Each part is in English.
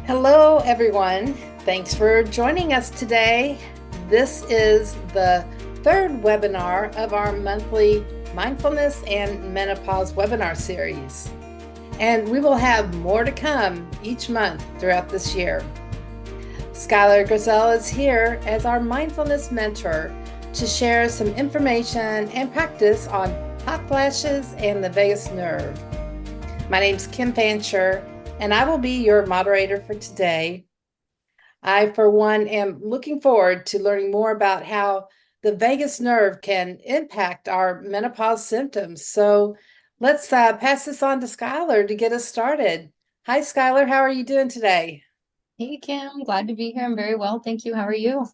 Hello, everyone. Thanks for joining us today. This is the third webinar of our monthly Mindfulness and Menopause webinar series. And we will have more to come each month throughout this year. Skylar Griessel is here as our mindfulness mentor to share some information and practice on hot flashes and the vagus nerve. My name's Kim Fancher, and I will be your moderator for today. I, for one, am looking forward to learning more about how the vagus nerve can impact our menopause symptoms. So let's pass this on to Skylar to get us started. Hi, Skylar. How are you doing today? Hey, Kim, glad to be here. I'm very well. Thank you. How are you?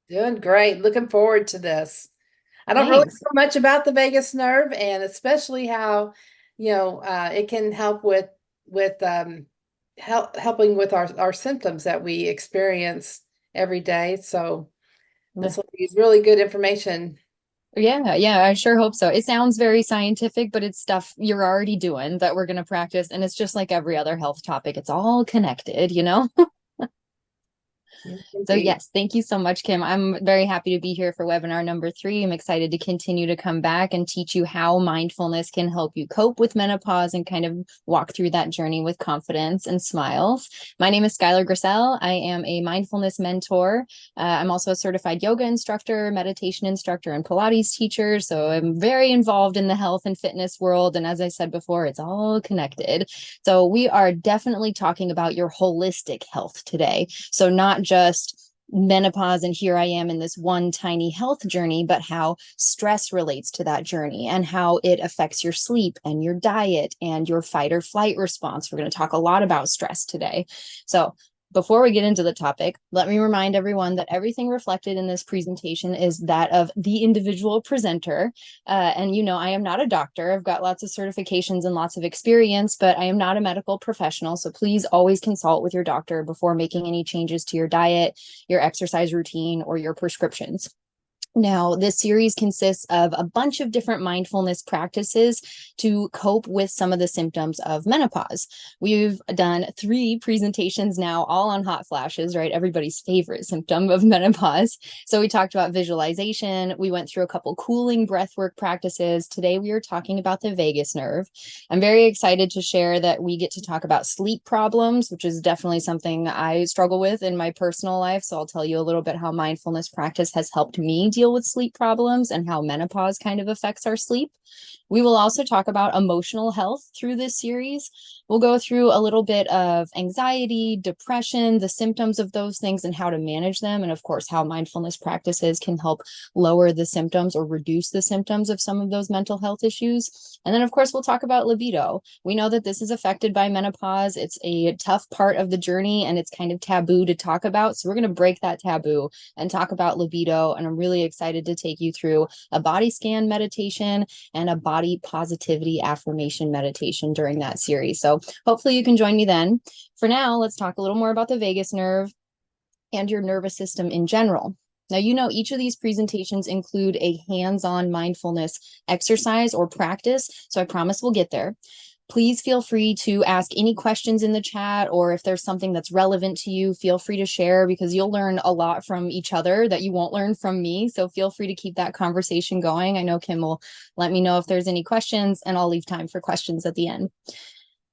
Doing great. Looking forward to this. I don't really Thanks. know much about the vagus nerve, and especially how, it can help with helping with our symptoms that we experience every day. So Yeah, this will be really good information. yeah, I sure hope so. It sounds very scientific, but it's stuff you're already doing that we're going to practice. And it's just like every other health topic. It's all connected, you know? Yes, So indeed. yes, thank you so much, Kim. I'm very happy to be here for webinar number 3. I'm excited to continue to come back and teach you how mindfulness can help you cope with menopause and kind of walk through that journey with confidence and smiles. My name is Skylar Griessel. I am a mindfulness mentor. I'm also a certified yoga instructor, meditation instructor, and Pilates teacher. So I'm very involved in the health and fitness world. And as I said before, it's all connected. So we are definitely talking about your holistic health today. So not just menopause and here I am in this one tiny health journey, but how stress relates to that journey and how it affects your sleep and your diet and your fight or flight response. We're going to talk a lot about stress today. So before we get into the topic, let me remind everyone that everything reflected in this presentation is that of the individual presenter. I am not a doctor. I've got lots of certifications and lots of experience, but I am not a medical professional. So please always consult with your doctor before making any changes to your diet, your exercise routine, or your prescriptions. Now, this series consists of a bunch of different mindfulness practices to cope with some of the symptoms of menopause. We've done 3 presentations now, all on hot flashes, right? Everybody's favorite symptom of menopause. So we talked about visualization. We went through a couple cooling breathwork practices. Today, we are talking about the vagus nerve. I'm very excited to share that we get to talk about sleep problems, which is definitely something I struggle with in my personal life. So I'll tell you a little bit how mindfulness practice has helped me deal with sleep problems and how menopause kind of affects our sleep. We will also talk about emotional health through this series. We'll go through a little bit of anxiety, depression, the symptoms of those things and how to manage them. And of course, how mindfulness practices can help lower the symptoms or reduce the symptoms of some of those mental health issues. And then, of course, we'll talk about libido. We know that this is affected by menopause. It's a tough part of the journey and it's kind of taboo to talk about. So we're going to break that taboo and talk about libido. And I'm really excited to take you through a body scan meditation and a body positivity affirmation meditation during that series. So hopefully you can join me then. For now, let's talk a little more about the vagus nerve and your nervous system in general. Now, each of these presentations include a hands-on mindfulness exercise or practice. So I promise we'll get there. Please feel free to ask any questions in the chat, or if there's something that's relevant to you, feel free to share because you'll learn a lot from each other that you won't learn from me. So feel free to keep that conversation going. I know Kim will let me know if there's any questions, and I'll leave time for questions at the end.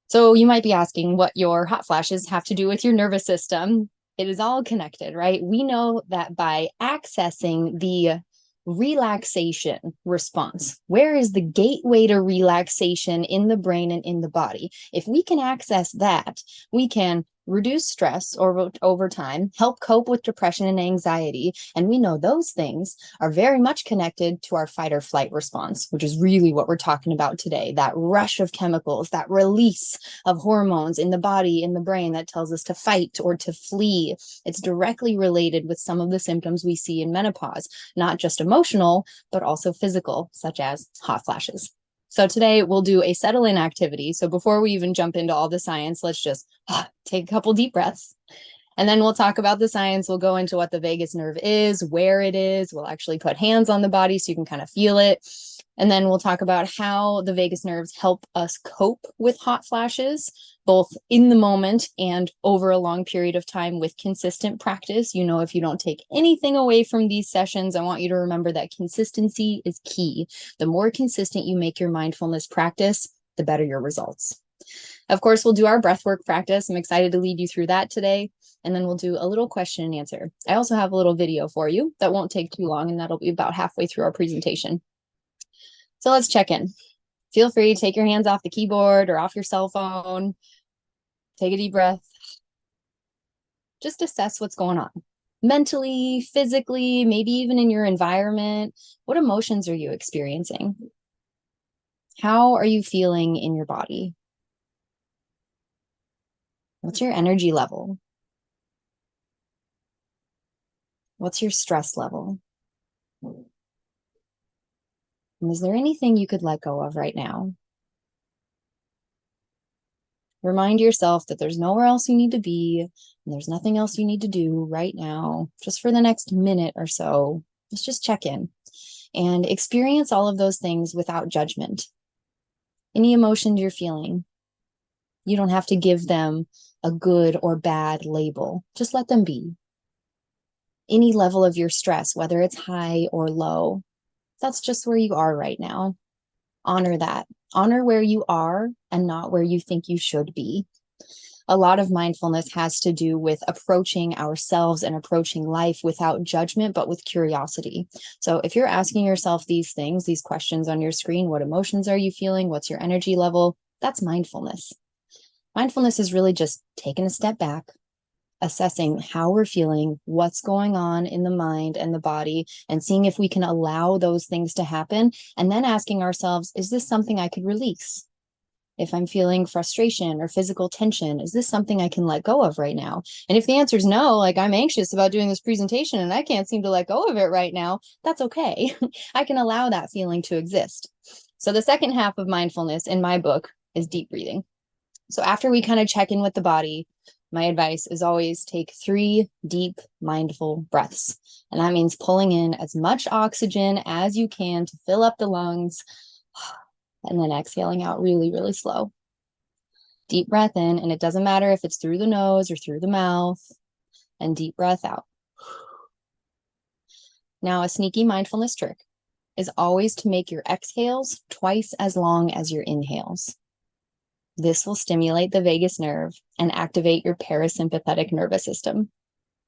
So you might be asking what your hot flashes have to do with your nervous system. It is all connected, right? We know that by accessing the relaxation response, where is the gateway to relaxation in the brain and in the body? If we can access that, we can reduce stress over time, help cope with depression and anxiety. And we know those things are very much connected to our fight or flight response, which is really what we're talking about today. That rush of chemicals, that release of hormones in the body, in the brain that tells us to fight or to flee. It's directly related with some of the symptoms we see in menopause, not just emotional, but also physical, such as hot flashes. So today we'll do a settle-in activity. So before we even jump into all the science, let's just take a couple deep breaths. And then we'll talk about the science. We'll go into what the vagus nerve is, where it is. We'll actually put hands on the body so you can kind of feel it. And then we'll talk about how the vagus nerves help us cope with hot flashes, both in the moment and over a long period of time with consistent practice. You know, if you don't take anything away from these sessions, I want you to remember that consistency is key. The more consistent you make your mindfulness practice, the better your results. Of course, we'll do our breathwork practice. I'm excited to lead you through that today. And then we'll do a little question and answer. I also have a little video for you that won't take too long, and that'll be about halfway through our presentation. So let's check in. Feel free to take your hands off the keyboard or off your cell phone. Take a deep breath. Just assess what's going on. Mentally, physically, maybe even in your environment. What emotions are you experiencing? How are you feeling in your body? What's your energy level? What's your stress level? And is there anything you could let go of right now? Remind yourself that there's nowhere else you need to be, and there's nothing else you need to do right now. Just for the next minute or so, let's just check in and experience all of those things without judgment. Any emotions you're feeling, you don't have to give them a good or bad label. Just let them be. Any level of your stress, whether it's high or low, that's just where you are right now. Honor that. Honor where you are and not where you think you should be. A lot of mindfulness has to do with approaching ourselves and approaching life without judgment, but with curiosity. So if you're asking yourself these things, these questions on your screen, what emotions are you feeling? What's your energy level? That's mindfulness. Mindfulness is really just taking a step back, assessing how we're feeling, what's going on in the mind and the body, and seeing if we can allow those things to happen, and then asking ourselves, is this something I could release? If I'm feeling frustration or physical tension, is this something I can let go of right now? And if the answer is no, like I'm anxious about doing this presentation and I can't seem to let go of it right now, that's okay. I can allow that feeling to exist. So the second half of mindfulness in my book is deep breathing. So after we kind of check in with the body, my advice is always take 3 deep, mindful breaths. And that means pulling in as much oxygen as you can to fill up the lungs, and then exhaling out really, really slow. Deep breath in, and it doesn't matter if it's through the nose or through the mouth, and deep breath out. Now, a sneaky mindfulness trick is always to make your exhales twice as long as your inhales. This will stimulate the vagus nerve and activate your parasympathetic nervous system.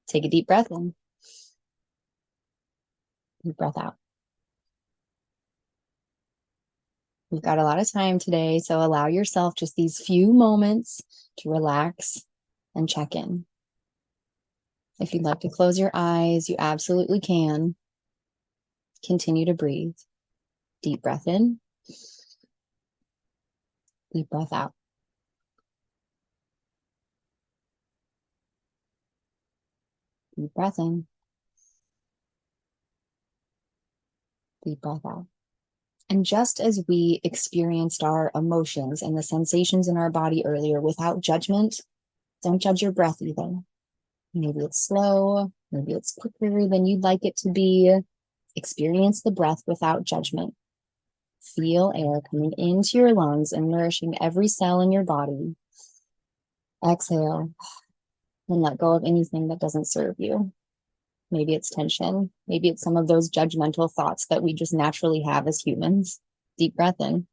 Take a deep breath in. Deep breath out. We've got a lot of time today, so allow yourself just these few moments to relax and check in. If you'd like to close your eyes, you absolutely can. Continue to breathe. Deep breath in. Deep breath out. Deep breath in. Deep breath out. And just as we experienced our emotions and the sensations in our body earlier without judgment, don't judge your breath either. Maybe it's slow, maybe it's quicker than you'd like it to be. Experience the breath without judgment. Feel air coming into your lungs and nourishing every cell in your body. Exhale and let go of anything that doesn't serve you. Maybe it's tension. Maybe it's some of those judgmental thoughts that we just naturally have as humans. Deep breath in.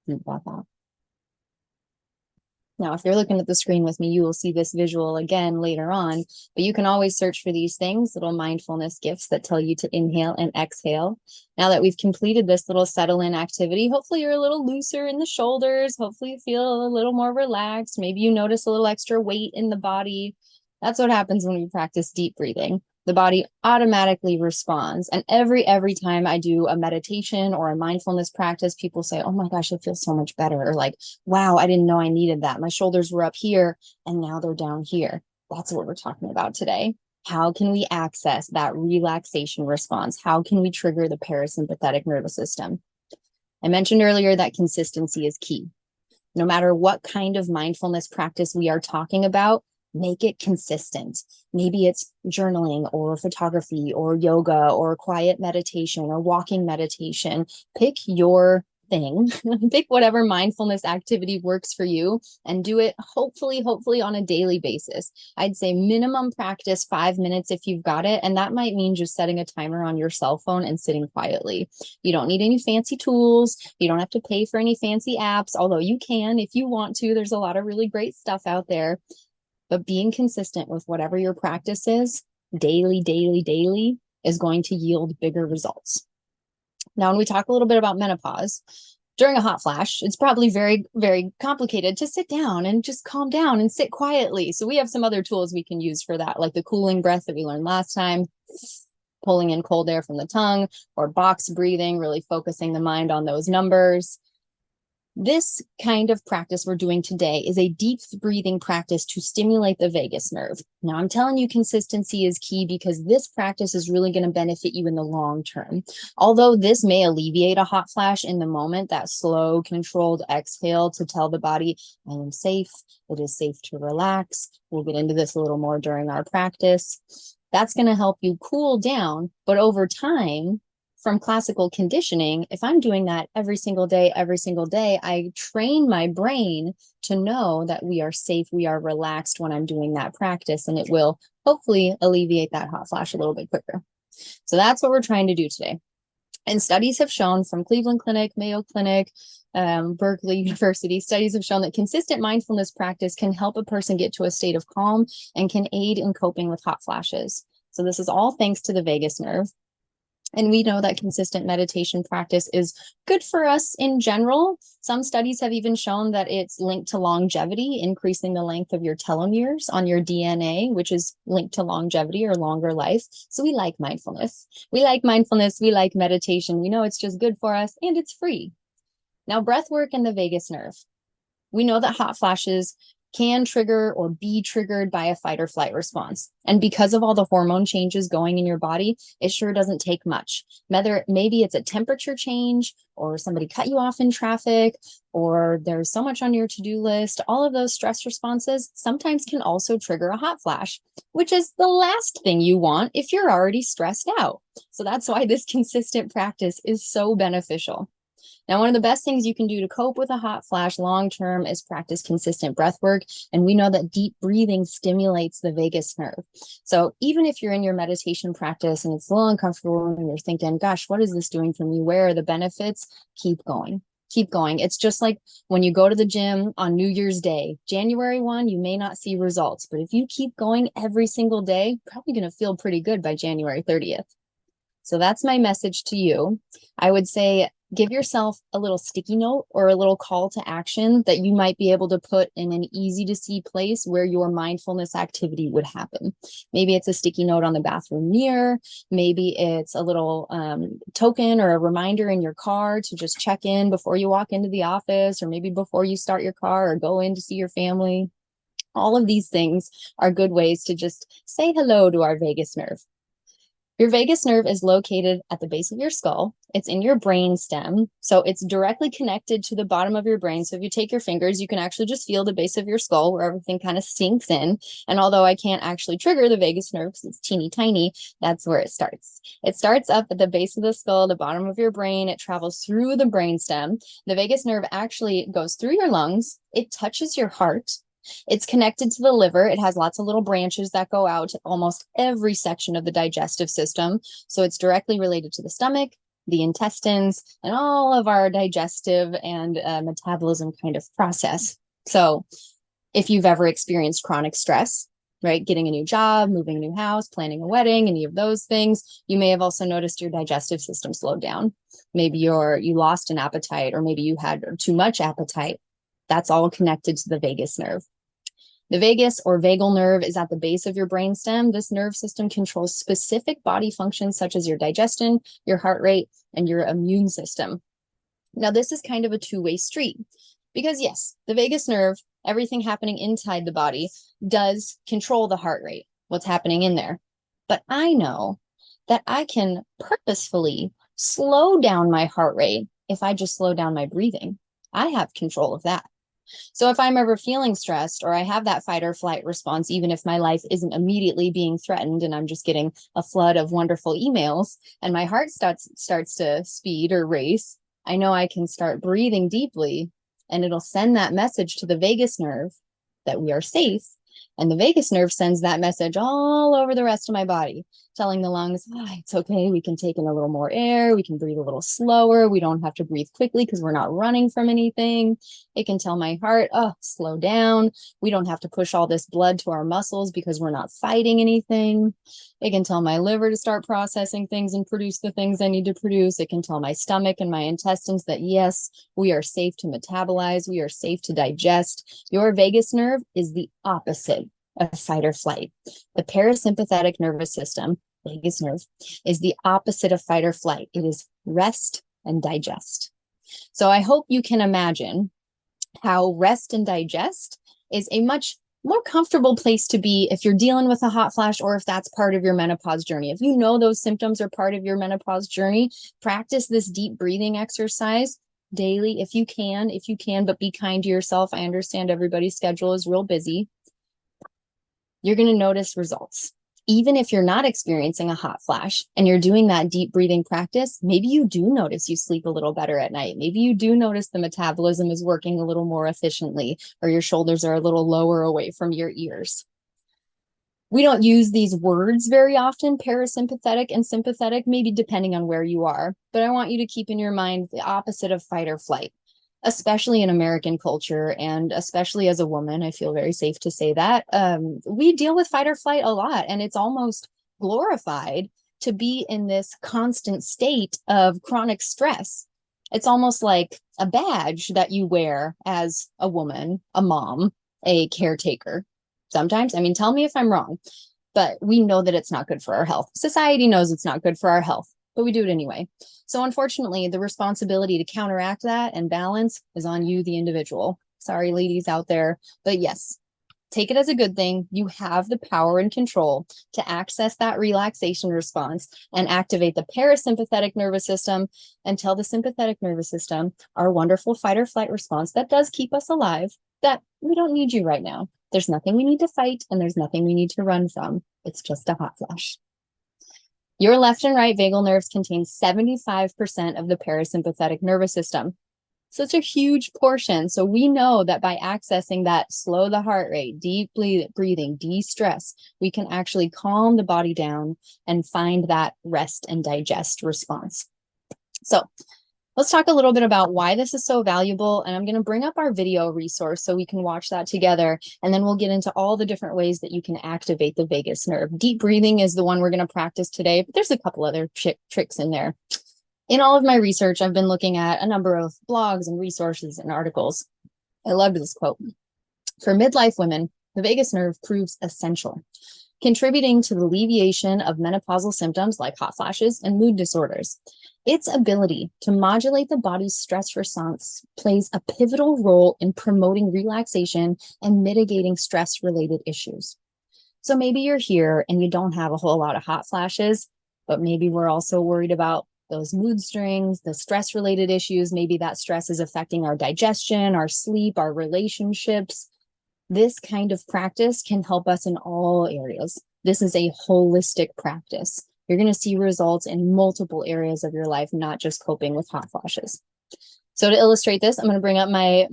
Deep breath out. Now, if you're looking at the screen with me, you will see this visual again later on, but you can always search for these things, little mindfulness gifts that tell you to inhale and exhale. Now that we've completed this little settle in activity, hopefully you're a little looser in the shoulders. Hopefully you feel a little more relaxed. Maybe you notice a little extra weight in the body. That's what happens when we practice deep breathing. The body automatically responds. And every time I do a meditation or a mindfulness practice, people say, oh my gosh, I feel so much better. Or like, wow, I didn't know I needed that. My shoulders were up here and now they're down here. That's what we're talking about today. How can we access that relaxation response? How can we trigger the parasympathetic nervous system? I mentioned earlier that consistency is key. No matter what kind of mindfulness practice we are talking about, make it consistent. Maybe it's journaling or photography or yoga or quiet meditation or walking meditation. Pick your thing, pick whatever mindfulness activity works for you and do it hopefully on a daily basis. I'd say minimum practice 5 minutes if you've got it. And that might mean just setting a timer on your cell phone and sitting quietly. You don't need any fancy tools. You don't have to pay for any fancy apps, although you can if you want to. There's a lot of really great stuff out there. But being consistent with whatever your practice is, daily, is going to yield bigger results. Now, when we talk a little bit about menopause, during a hot flash, it's probably very, very complicated to sit down and just calm down and sit quietly. So we have some other tools we can use for that, like the cooling breath that we learned last time, pulling in cold air from the tongue, or box breathing, really focusing the mind on those numbers. This kind of practice we're doing today is a deep breathing practice to stimulate the vagus nerve. Now, I'm telling you consistency is key because this practice is really going to benefit you in the long term. Although this may alleviate a hot flash in the moment, that slow, controlled exhale to tell the body, I am safe, it is safe to relax. We'll get into this a little more during our practice. That's going to help you cool down, but over time, from classical conditioning, if I'm doing that every single day, I train my brain to know that we are safe, we are relaxed when I'm doing that practice, and it will hopefully alleviate that hot flash a little bit quicker. So that's what we're trying to do today. And studies have shown from Cleveland Clinic, Mayo Clinic, Berkeley University, studies have shown that consistent mindfulness practice can help a person get to a state of calm and can aid in coping with hot flashes. So this is all thanks to the vagus nerve. And we know that consistent meditation practice is good for us in general. Some studies have even shown that it's linked to longevity, increasing the length of your telomeres on your DNA, which is linked to longevity or longer life. So we like mindfulness. We like meditation. We know it's just good for us and it's free. Now, breath work and the vagus nerve. We know that hot flashes can trigger or be triggered by a fight or flight response. And because of all the hormone changes going in your body, it sure doesn't take much. Maybe it's a temperature change, or somebody cut you off in traffic, or there's so much on your to-do list. All of those stress responses sometimes can also trigger a hot flash, which is the last thing you want if you're already stressed out. So that's why this consistent practice is so beneficial. Now, one of the best things you can do to cope with a hot flash long-term is practice consistent breath work. And we know that deep breathing stimulates the vagus nerve. So even if you're in your meditation practice and it's a little uncomfortable and you're thinking, gosh, what is this doing for me? Where are the benefits? Keep going. Keep going. It's just like when you go to the gym on New Year's Day, January 1, you may not see results, but if you keep going every single day, probably going to feel pretty good by January 30th. So that's my message to you. I would say give yourself a little sticky note or a little call to action that you might be able to put in an easy to see place where your mindfulness activity would happen. Maybe it's a sticky note on the bathroom mirror. Maybe it's a little token or a reminder in your car to just check in before you walk into the office, or maybe before you start your car or go in to see your family. All of these things are good ways to just say hello to our vagus nerve. Your vagus nerve is located at the base of your skull. It's in your brain stem. So it's directly connected to the bottom of your brain. So if you take your fingers, you can actually just feel the base of your skull where everything kind of sinks in. And although I can't actually trigger the vagus nerve because it's teeny tiny, that's where it starts. It starts up at the base of the skull, the bottom of your brain. It travels through the brain stem. The vagus nerve actually goes through your lungs. It touches your heart. It's connected to the liver. It has lots of little branches that go out to almost every section of the digestive system. So it's directly related to the stomach, the intestines, and all of our digestive and metabolism kind of process. So if you've ever experienced chronic stress, right, getting a new job, moving a new house, planning a wedding, any of those things, you may have also noticed your digestive system slowed down. Maybe you lost an appetite, or maybe you had too much appetite. That's all connected to the vagus nerve. The vagus or vagal nerve is at the base of your brainstem. This nerve system controls specific body functions such as your digestion, your heart rate, and your immune system. Now, this is kind of a two-way street because yes, the vagus nerve, everything happening inside the body, does control the heart rate, what's happening in there. But I know that I can purposefully slow down my heart rate if I just slow down my breathing. I have control of that. So if I'm ever feeling stressed or I have that fight or flight response, even if my life isn't immediately being threatened and I'm just getting a flood of wonderful emails and my heart starts to speed or race, I know I can start breathing deeply, and it'll send that message to the vagus nerve that we are safe. And the vagus nerve sends that message all over the rest of my body, telling the lungs, it's okay, we can take in a little more air, we can breathe a little slower, we don't have to breathe quickly because we're not running from anything. It can tell my heart, slow down, we don't have to push all this blood to our muscles because we're not fighting anything. It can tell my liver to start processing things and produce the things I need to produce. It can tell my stomach and my intestines that, yes, we are safe to metabolize, we are safe to digest. Your vagus nerve is the opposite of fight or flight. The parasympathetic nervous system, vagus nerve, is the opposite of fight or flight. It is rest and digest. So I hope you can imagine how rest and digest is a much more comfortable place to be if you're dealing with a hot flash or if that's part of your menopause journey. If you know those symptoms are part of your menopause journey, practice this deep breathing exercise daily if you can, but be kind to yourself. I understand everybody's schedule is real busy. You're going to notice results. Even if you're not experiencing a hot flash and you're doing that deep breathing practice, maybe you do notice you sleep a little better at night. Maybe you do notice the metabolism is working a little more efficiently, or your shoulders are a little lower away from your ears. We don't use these words very often, parasympathetic and sympathetic, maybe depending on where you are. But I want you to keep in your mind the opposite of fight or flight, especially in American culture, and especially as a woman, I feel very safe to say that. We deal with fight or flight a lot, and it's almost glorified to be in this constant state of chronic stress. It's almost like a badge that you wear as a woman, a mom, a caretaker. Sometimes, tell me if I'm wrong, but we know that it's not good for our health. Society knows it's not good for our health, but we do it anyway. So unfortunately, the responsibility to counteract that and balance is on you, the individual. Sorry, ladies out there, but yes, take it as a good thing. You have the power and control to access that relaxation response and activate the parasympathetic nervous system and tell the sympathetic nervous system, our wonderful fight or flight response that does keep us alive, that we don't need you right now. There's nothing we need to fight and there's nothing we need to run from. It's just a hot flash. Your left and right vagal nerves contain 75% of the parasympathetic nervous system. Such a huge portion. So we know that by accessing that, slow the heart rate, deep breathing, de-stress, we can actually calm the body down and find that rest and digest response. So let's talk a little bit about why this is so valuable. And I'm going to bring up our video resource so we can watch that together. And then we'll get into all the different ways that you can activate the vagus nerve. Deep breathing is the one we're going to practice today, but there's a couple other tricks in there. In all of my research, I've been looking at a number of blogs and resources and articles. I loved this quote. For midlife women, the vagus nerve proves essential, contributing to the alleviation of menopausal symptoms like hot flashes and mood disorders. Its ability to modulate the body's stress response plays a pivotal role in promoting relaxation and mitigating stress-related issues. So maybe you're here and you don't have a whole lot of hot flashes, but maybe we're also worried about those mood strings, the stress-related issues. Maybe that stress is affecting our digestion, our sleep, our relationships. This kind of practice can help us in all areas. This is a holistic practice. You're going to see results in multiple areas of your life, not just coping with hot flashes. So to illustrate this, I'm going to bring up my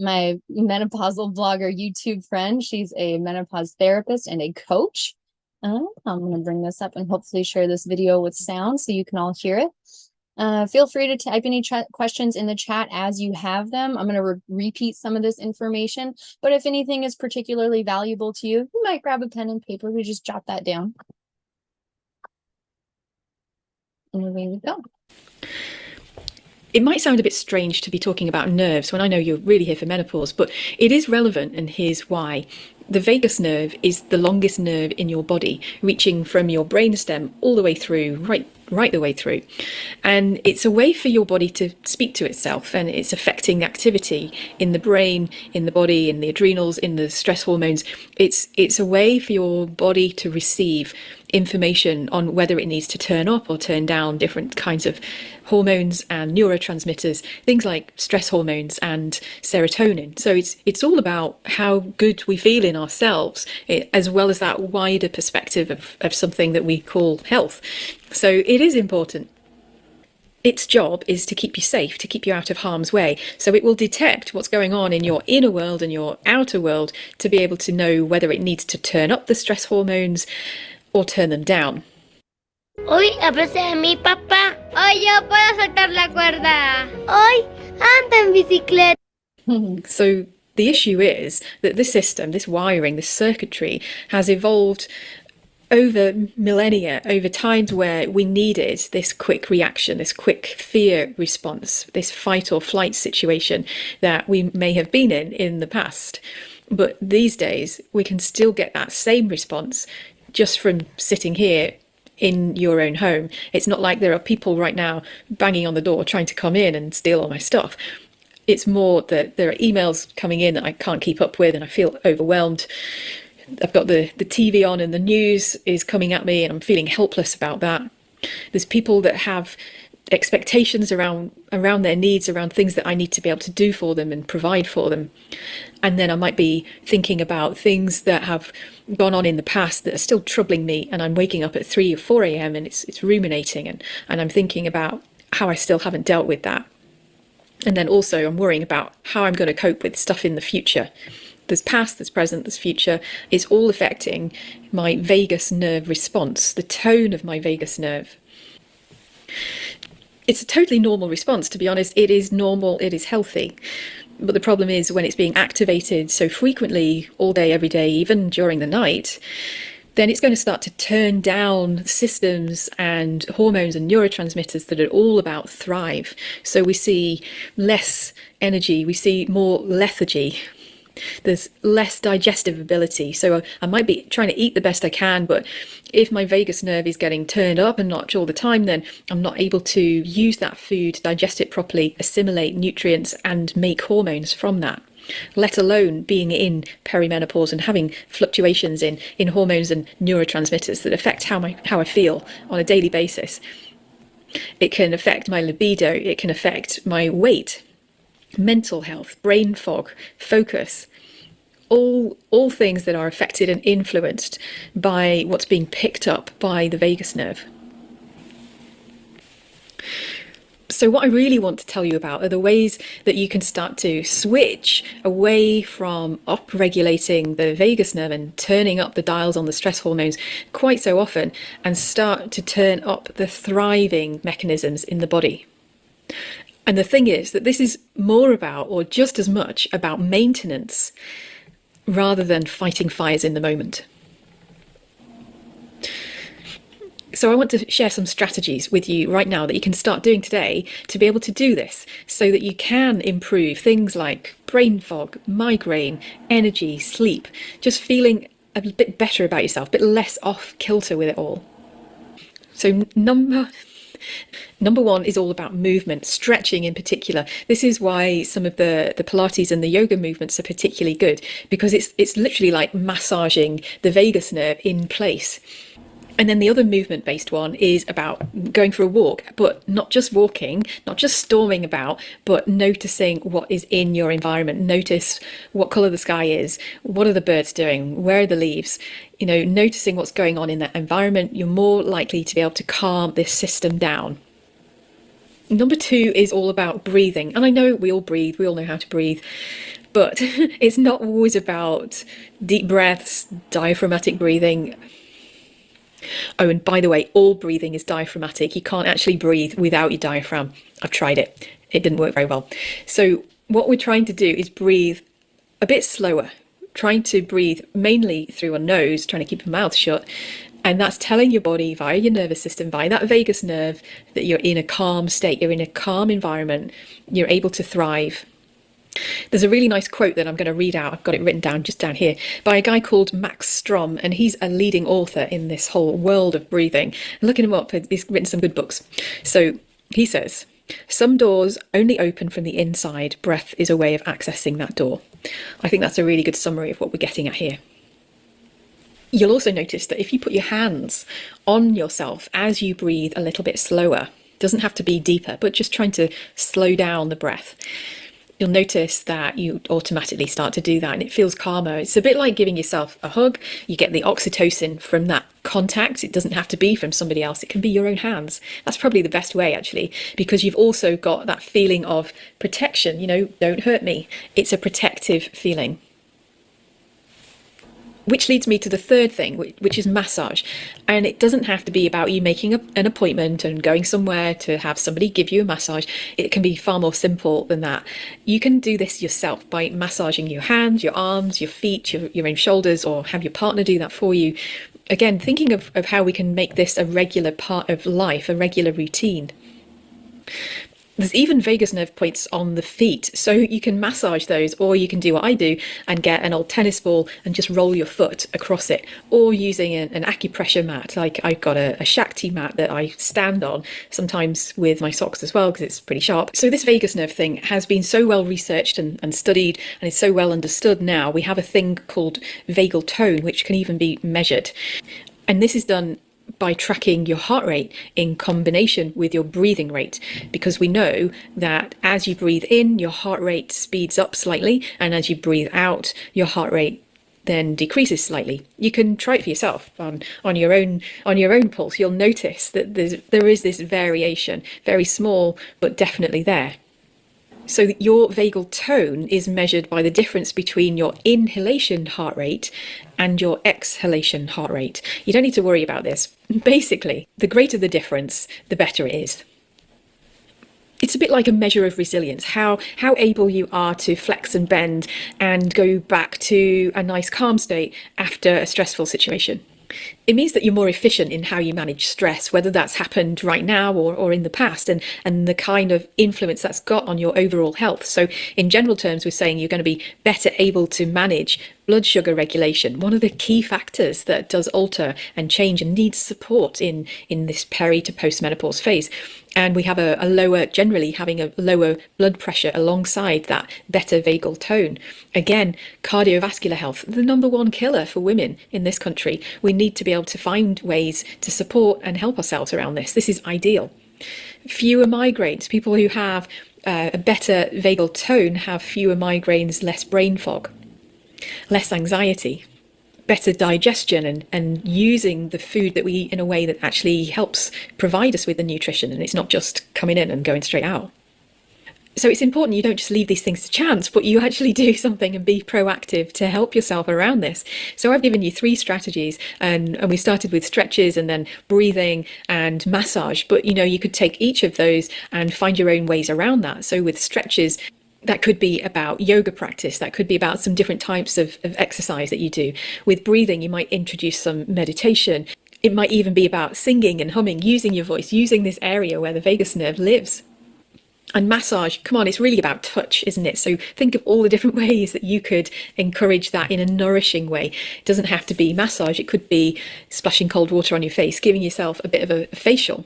menopausal blogger YouTube friend. She's a menopause therapist and a coach. I'm going to bring this up and hopefully share this video with sound so you can all hear it. Feel free to type any questions in the chat as you have them. I'm going to repeat some of this information, but if anything is particularly valuable to you, you might grab a pen and paper to just jot that down. And away we go. It might sound a bit strange to be talking about nerves when I know you're really here for menopause, but it is relevant, and here's why. The vagus nerve is the longest nerve in your body, reaching from your brainstem all the way through, right the way through. And it's a way for your body to speak to itself, and it's affecting activity in the brain, in the body, in the adrenals, in the stress hormones. It's a way for your body to receive information on whether it needs to turn up or turn down different kinds of hormones and neurotransmitters, things like stress hormones and serotonin. So it's all about how good we feel in ourselves, as well as that wider perspective of something that we call health. So it is important. Its job is to keep you safe, to keep you out of harm's way. So it will detect what's going on in your inner world and your outer world to be able to know whether it needs to turn up the stress hormones or turn them down. Hoy abracé a mi papá. Hoy yo puedo saltar la cuerda. Hoy ando en bicicleta. So the issue is that this system, this wiring, this circuitry has evolved over millennia, over times where we needed this quick reaction, this quick fear response, this fight or flight situation that we may have been in the past. But these days, we can still get that same response just from sitting here in your own home. It's not like there are people right now banging on the door trying to come in and steal all my stuff. It's more that there are emails coming in that I can't keep up with and I feel overwhelmed. I've got the TV on and the news is coming at me and I'm feeling helpless about that. There's people that have expectations around their needs, around things that I need to be able to do for them and provide for them. And then I might be thinking about things that have gone on in the past that are still troubling me, and I'm waking up at 3 or 4 a.m. and it's ruminating and I'm thinking about how I still haven't dealt with that. And then also I'm worrying about how I'm going to cope with stuff in the future. There's past, there's present, there's future. It's all affecting my vagus nerve response, the tone of my vagus nerve. It's a totally normal response, to be honest. It is normal, it is healthy. But the problem is when it's being activated so frequently, all day, every day, even during the night, then it's going to start to turn down systems and hormones and neurotransmitters that are all about thrive. So we see less energy, we see more lethargy. There's less digestive ability. So I might be trying to eat the best I can, but if my vagus nerve is getting turned up a notch all the time, then I'm not able to use that food, digest it properly, assimilate nutrients and make hormones from that, let alone being in perimenopause and having fluctuations in hormones and neurotransmitters that affect how I feel on a daily basis. It can affect my libido, it can affect my weight, mental health, brain fog, focus, all things that are affected and influenced by what's being picked up by the vagus nerve. So what I really want to tell you about are the ways that you can start to switch away from upregulating the vagus nerve and turning up the dials on the stress hormones quite so often and start to turn up the thriving mechanisms in the body. And the thing is that this is more about, or just as much about, maintenance rather than fighting fires in the moment. So I want to share some strategies with you right now that you can start doing today to be able to do this so that you can improve things like brain fog, migraine, energy, sleep, just feeling a bit better about yourself, a bit less off kilter with it all. So Number one is all about movement, stretching in particular. This is why some of the Pilates and the yoga movements are particularly good, because it's literally like massaging the vagus nerve in place. And then the other movement-based one is about going for a walk, but not just walking, not just storming about, but noticing what is in your environment. Notice what colour the sky is, what are the birds doing, where are the leaves? You know, noticing what's going on in that environment, you're more likely to be able to calm this system down. Number two is all about breathing. And I know we all breathe, we all know how to breathe, but it's not always about deep breaths, diaphragmatic breathing. Oh, and by the way, all breathing is diaphragmatic. You can't actually breathe without your diaphragm. I've tried it. It didn't work very well. So what we're trying to do is breathe a bit slower, trying to breathe mainly through a nose, trying to keep your mouth shut. And that's telling your body via your nervous system, via that vagus nerve, that you're in a calm state, you're in a calm environment, you're able to thrive. There's a really nice quote that I'm going to read out. I've got it written down just down here by a guy called Max Strom, and he's a leading author in this whole world of breathing. Looking him up, he's written some good books. So he says, some doors only open from the inside. Breath is a way of accessing that door. I think that's a really good summary of what we're getting at here. You'll also notice that if you put your hands on yourself as you breathe a little bit slower, It doesn't have to be deeper, but just trying to slow down the breath. You'll notice that you automatically start to do that and it feels calmer. It's a bit like giving yourself a hug. You get the oxytocin from that contact. It doesn't have to be from somebody else. It can be your own hands. That's probably the best way, actually, because you've also got that feeling of protection. You know, don't hurt me. It's a protective feeling. Which leads me to the third thing, which is massage. And it doesn't have to be about you making an appointment and going somewhere to have somebody give you a massage. It can be far more simple than that. You can do this yourself by massaging your hands, your arms, your feet, your own shoulders, or have your partner do that for you. Again, thinking of how we can make this a regular part of life, a regular routine. There's even vagus nerve points on the feet, so you can massage those, or you can do what I do and get an old tennis ball and just roll your foot across it, or using an acupressure mat. Like I've got a Shakti mat that I stand on, sometimes with my socks as well, because it's pretty sharp. So this vagus nerve thing has been so well researched and studied, and it's so well understood now. We have a thing called vagal tone, which can even be measured. And this is done by tracking your heart rate in combination with your breathing rate, because we know that as you breathe in, your heart rate speeds up slightly, and as you breathe out, your heart rate then decreases slightly. You can try it for yourself on your own pulse. You'll notice that there is this variation, very small but definitely there. So your vagal tone is measured by the difference between your inhalation heart rate and your exhalation heart rate. You don't need to worry about this. Basically, the greater the difference, the better it is. It's a bit like a measure of resilience, how able you are to flex and bend and go back to a nice calm state after a stressful situation. It means that you're more efficient in how you manage stress, whether that's happened right now or in the past, and the kind of influence that's got on your overall health. So in general terms, we're saying you're going to be better able to manage blood sugar regulation, one of the key factors that does alter and change and needs support in this peri to postmenopause phase. And we have generally having a lower blood pressure alongside that better vagal tone. Again, cardiovascular health, the number one killer for women in this country. We need to be able to find ways to support and help ourselves around this. This is ideal. Fewer migraines. People who have a better vagal tone have fewer migraines, less brain fog, less anxiety, better digestion, and using the food that we eat in a way that actually helps provide us with the nutrition, and it's not just coming in and going straight out. So it's important you don't just leave these things to chance, but you actually do something and be proactive to help yourself around this. So I've given you 3 strategies, and we started with stretches and then breathing and massage, but you could take each of those and find your own ways around that. So with stretches, that could be about yoga practice. That could be about some different types of exercise that you do. With breathing, you might introduce some meditation. It might even be about singing and humming, using your voice, using this area where the vagus nerve lives. And massage, come on, it's really about touch, isn't it? So think of all the different ways that you could encourage that in a nourishing way. It doesn't have to be massage. It could be splashing cold water on your face, giving yourself a bit of a facial.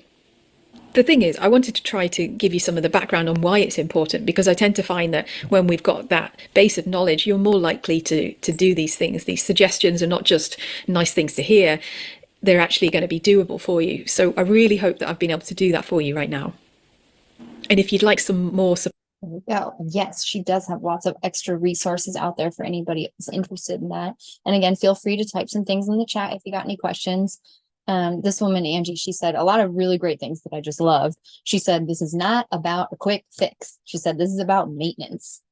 The thing is, I wanted to try to give you some of the background on why it's important, because I tend to find that when we've got that base of knowledge, you're more likely to do these things. These suggestions are not just nice things to hear, they're actually going to be doable for you. So I really hope that I've been able to do that for you right now. And if you'd like some more support. There we go. Yes, she does have lots of extra resources out there for anybody who's interested in that. And again, feel free to type some things in the chat if you got any questions. This woman, Angie, she said a lot of really great things that I just love. She said, this is not about a quick fix. She said, this is about maintenance.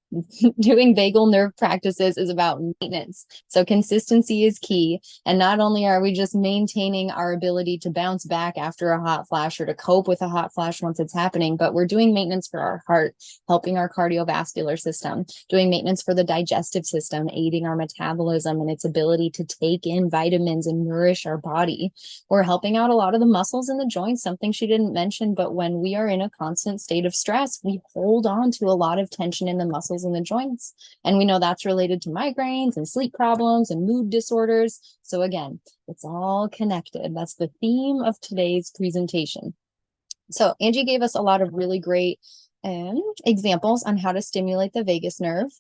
Doing vagal nerve practices is about maintenance. So consistency is key. And not only are we just maintaining our ability to bounce back after a hot flash or to cope with a hot flash once it's happening, but we're doing maintenance for our heart, helping our cardiovascular system, doing maintenance for the digestive system, aiding our metabolism and its ability to take in vitamins and nourish our body. We're helping out a lot of the muscles in the joints, something she didn't mention, but when we are in a constant state of stress, we hold on to a lot of tension in the muscles in the joints. And we know that's related to migraines and sleep problems and mood disorders. So again, it's all connected. That's the theme of today's presentation. So Angie gave us a lot of really great examples on how to stimulate the vagus nerve.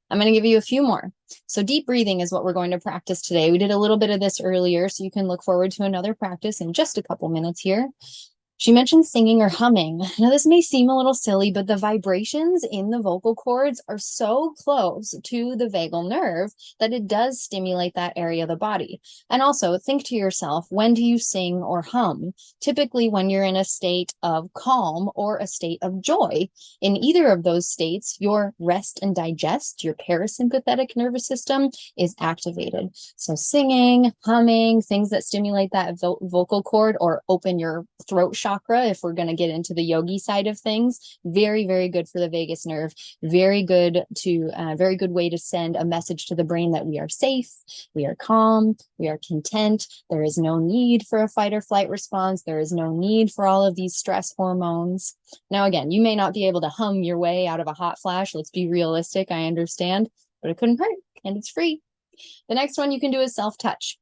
I'm going to give you a few more. So deep breathing is what we're going to practice today. We did a little bit of this earlier, so you can look forward to another practice in just a couple minutes here. She mentioned singing or humming. Now, this may seem a little silly, but the vibrations in the vocal cords are so close to the vagal nerve that it does stimulate that area of the body. And also, think to yourself, when do you sing or hum? Typically, when you're in a state of calm or a state of joy. In either of those states, your rest and digest, your parasympathetic nervous system, is activated. So singing, humming, things that stimulate that vocal cord or open your throat chakra, if we're going to get into the yogi side of things, very, very good for the vagus nerve. Very good way to send a message to the brain that we are safe, we are calm, we are content. There is no need for a fight or flight response. There is no need for all of these stress hormones. Now, again, you may not be able to hum your way out of a hot flash. Let's be realistic. I understand, but it couldn't hurt, and it's free. The next one you can do is self-touch.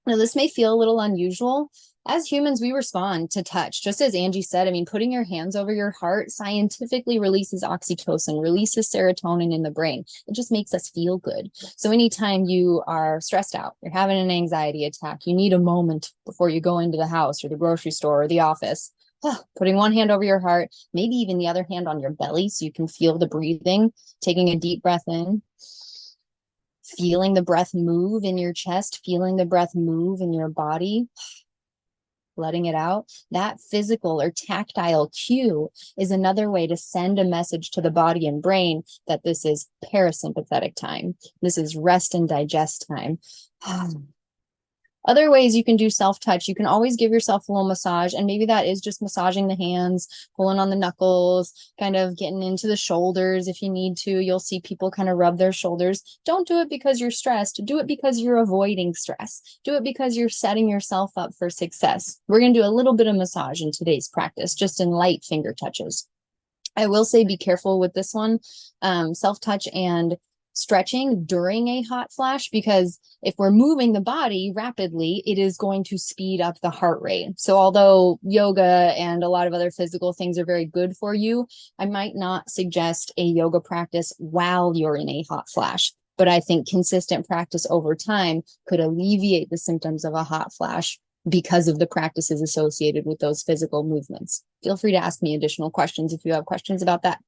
Now, this may feel a little unusual. As humans, we respond to touch. Just as Angie said, I mean, putting your hands over your heart scientifically releases oxytocin, releases serotonin in the brain. It just makes us feel good. So anytime you are stressed out, you're having an anxiety attack, you need a moment before you go into the house or the grocery store or the office, putting one hand over your heart, maybe even the other hand on your belly so you can feel the breathing, taking a deep breath in, feeling the breath move in your chest, feeling the breath move in your body, letting it out. That physical or tactile cue is another way to send a message to the body and brain that this is parasympathetic time. This is rest and digest time. Other ways you can do self-touch, you can always give yourself a little massage, and maybe that is just massaging the hands, pulling on the knuckles, kind of getting into the shoulders if you need to. You'll see people kind of rub their shoulders. Don't do it because you're stressed. Do it because you're avoiding stress. Do it because you're setting yourself up for success. We're going to do a little bit of massage in today's practice, just in light finger touches. I will say be careful with this one, self-touch and stretching during a hot flash, because if we're moving the body rapidly, it is going to speed up the heart rate. So although yoga and a lot of other physical things are very good for you, I might not suggest a yoga practice while you're in a hot flash. But I think consistent practice over time could alleviate the symptoms of a hot flash because of the practices associated with those physical movements. Feel free to ask me additional questions if you have questions about that.